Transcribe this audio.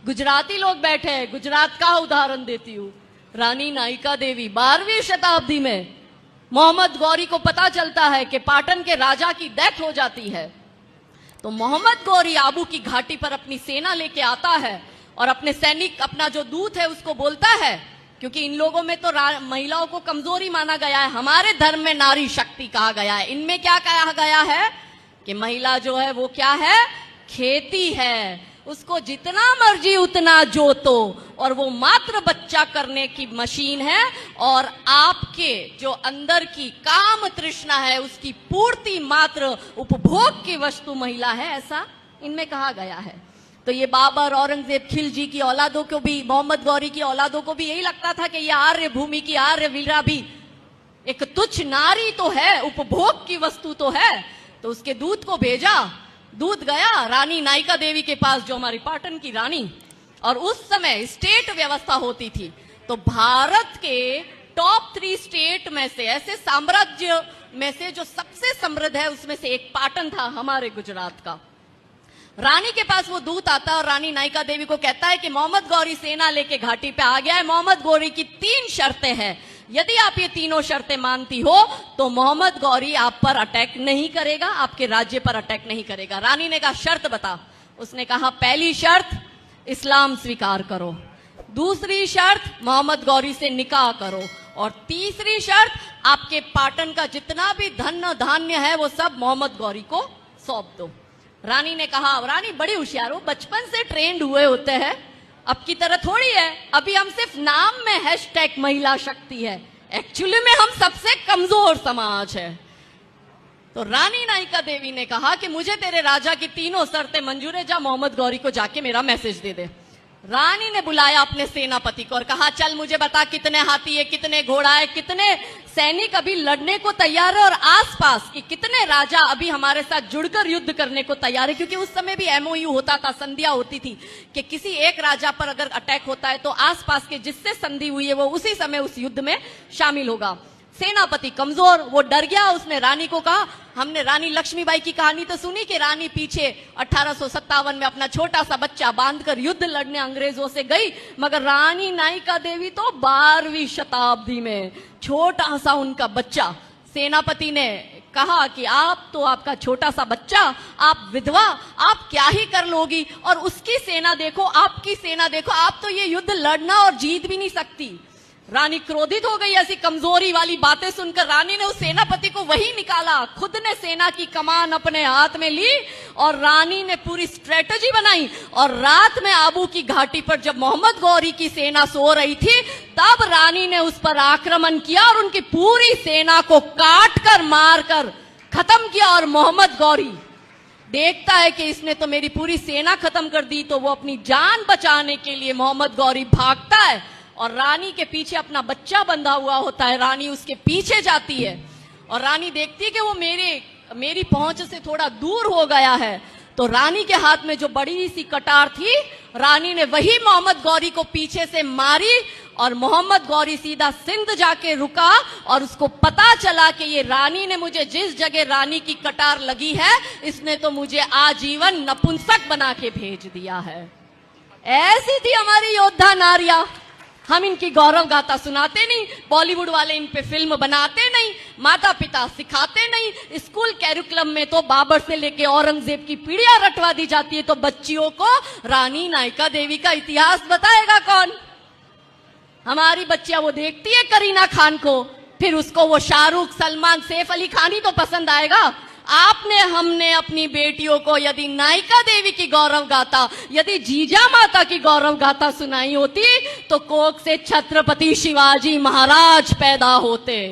गुजराती लोग बैठे हैं, गुजरात का उदाहरण देती हूं। रानी नायिका देवी 12वीं शताब्दी में मोहम्मद गौरी को पता चलता है कि पाटन के राजा की डेथ हो जाती है, तो मोहम्मद गौरी आबू की घाटी पर अपनी सेना लेके आता है और अपने सैनिक, अपना जो दूत है उसको बोलता है, क्योंकि इन लोगों में तो महिलाओं को कमजोरी माना गया है, हमारे धर्म में नारी शक्ति कहा गया है, इनमें क्या कहा गया है कि महिला जो है वो क्या है, खेती है, उसको जितना मर्जी उतना जोतो, और वो मात्र बच्चा करने की मशीन है, और आपके जो अंदर की काम तृष्णा है उसकी पूर्ति मात्र उपभोग की वस्तु महिला है, ऐसा इनमें कहा गया है। तो ये बाबर, औरंगजेब, खिलजी की औलादों को भी, मोहम्मद गौरी की औलादों को भी यही लगता था कि ये आर्य भूमि की आर्य वीरा भी एक तुच्छ नारी तो है, उपभोग की वस्तु तो है। तो उसके दूत को भेजा, दूत गया रानी नायिका देवी के पास, जो हमारी पाटन की रानी, और उस समय स्टेट व्यवस्था होती थी, तो भारत के टॉप 3 स्टेट में से, ऐसे साम्राज्य में से जो सबसे समृद्ध है उसमें से एक पाटन था, हमारे गुजरात का। रानी के पास वो दूत आता है और रानी नायिका देवी को कहता है कि मोहम्मद गौरी सेना लेके घाटी पे आ गया है, मोहम्मद गौरी की 3 शर्तें हैं, यदि आप ये तीनों शर्तें मानती हो तो मोहम्मद गौरी आप पर अटैक नहीं करेगा, आपके राज्य पर अटैक नहीं करेगा। रानी ने कहा शर्त बता। उसने कहा पहली शर्त इस्लाम स्वीकार करो, दूसरी शर्त मोहम्मद गौरी से निकाह करो, और तीसरी शर्त आपके पाटन का जितना भी धन धान्य है वो सब मोहम्मद गौरी को सौंप दो। रानी ने कहा, रानी बड़ी होशियार हो, बचपन से ट्रेंड हुए होते हैं, अब की तरह थोड़ी है, अभी हम सिर्फ नाम में हैशटैग महिला शक्ति है, एक्चुअली में हम सबसे कमजोर समाज है। तो रानी नायिका देवी ने कहा कि मुझे तेरे राजा की तीनों शर्तें मंजूर है, जा मोहम्मद गौरी को जाके मेरा मैसेज दे दे। रानी ने बुलाया अपने सेनापति को और कहा चल मुझे बता कितने हाथी है, कितने घोड़ा है, कितने सैनिक अभी लड़ने को तैयार है, और आसपास कि कितने राजा अभी हमारे साथ जुड़कर युद्ध करने को तैयार है, क्योंकि उस समय भी एमओयू होता था, संधिया होती थी कि किसी एक राजा पर अगर अटैक होता है तो आसपास के जिससे संधि हुई है वो उसी समय उस युद्ध में शामिल होगा। सेनापति कमजोर, वो डर गया, उसने रानी को कहा, हमने रानी लक्ष्मीबाई की कहानी तो सुनी कि रानी पीछे 1857 में अपना छोटा सा बच्चा बांधकर युद्ध लड़ने अंग्रेजों से गई, मगर रानी नायिका देवी तो 12वीं शताब्दी में छोटा सा उनका बच्चा। सेनापति ने कहा कि आप तो, आपका छोटा सा बच्चा, आप विधवा, आप क्या ही कर लोगी, और उसकी सेना देखो, आपकी सेना देखो, आप तो ये युद्ध लड़ना और जीत भी नहीं सकती। रानी क्रोधित हो गई ऐसी कमजोरी वाली बातें सुनकर। रानी ने उस सेनापति को वही निकाला, खुद ने सेना की कमान अपने हाथ में ली और रानी ने पूरी स्ट्रेटजी बनाई, और रात में आबू की घाटी पर जब मोहम्मद गौरी की सेना सो रही थी तब रानी ने उस पर आक्रमण किया और उनकी पूरी सेना को काट कर मार कर खत्म किया। और मोहम्मद गौरी देखता है कि इसने तो मेरी पूरी सेना खत्म कर दी, तो वो अपनी जान बचाने के लिए मोहम्मद गौरी भागता है और रानी के पीछे अपना बच्चा बंधा हुआ होता है। रानी उसके पीछे जाती है और रानी देखती है कि वो मेरी पहुंच से थोड़ा दूर हो गया है, तो रानी के हाथ में जो बड़ी सी कटार थी, रानी ने वही मोहम्मद गौरी को पीछे से मारी, और मोहम्मद गौरी सीधा सिंध जाके रुका, और उसको पता चला कि ये रानी ने मुझे, जिस जगह रानी की कटार लगी है, इसने तो मुझे आजीवन नपुंसक बना के भेज दिया है। ऐसी थी हमारी योद्धा नारियां। हम इनकी गौरव गाथा सुनाते नहीं, बॉलीवुड वाले इन पे फिल्म बनाते नहीं, माता पिता सिखाते नहीं, स्कूल कैरिकुलम में तो बाबर से लेके औरंगजेब की पीढ़ियां रटवा दी जाती है, तो बच्चियों को रानी नायिका देवी का इतिहास बताएगा कौन? हमारी बच्चियां वो देखती है करीना खान को, फिर उसको वो शाहरुख, सलमान, सैफ अली खान ही तो पसंद आएगा। आपने, हमने अपनी बेटियों को यदि नायिका देवी की गौरव गाथा, यदि जीजा माता की गौरव गाथा सुनाई होती तो कोख से छत्रपति शिवाजी महाराज पैदा होते।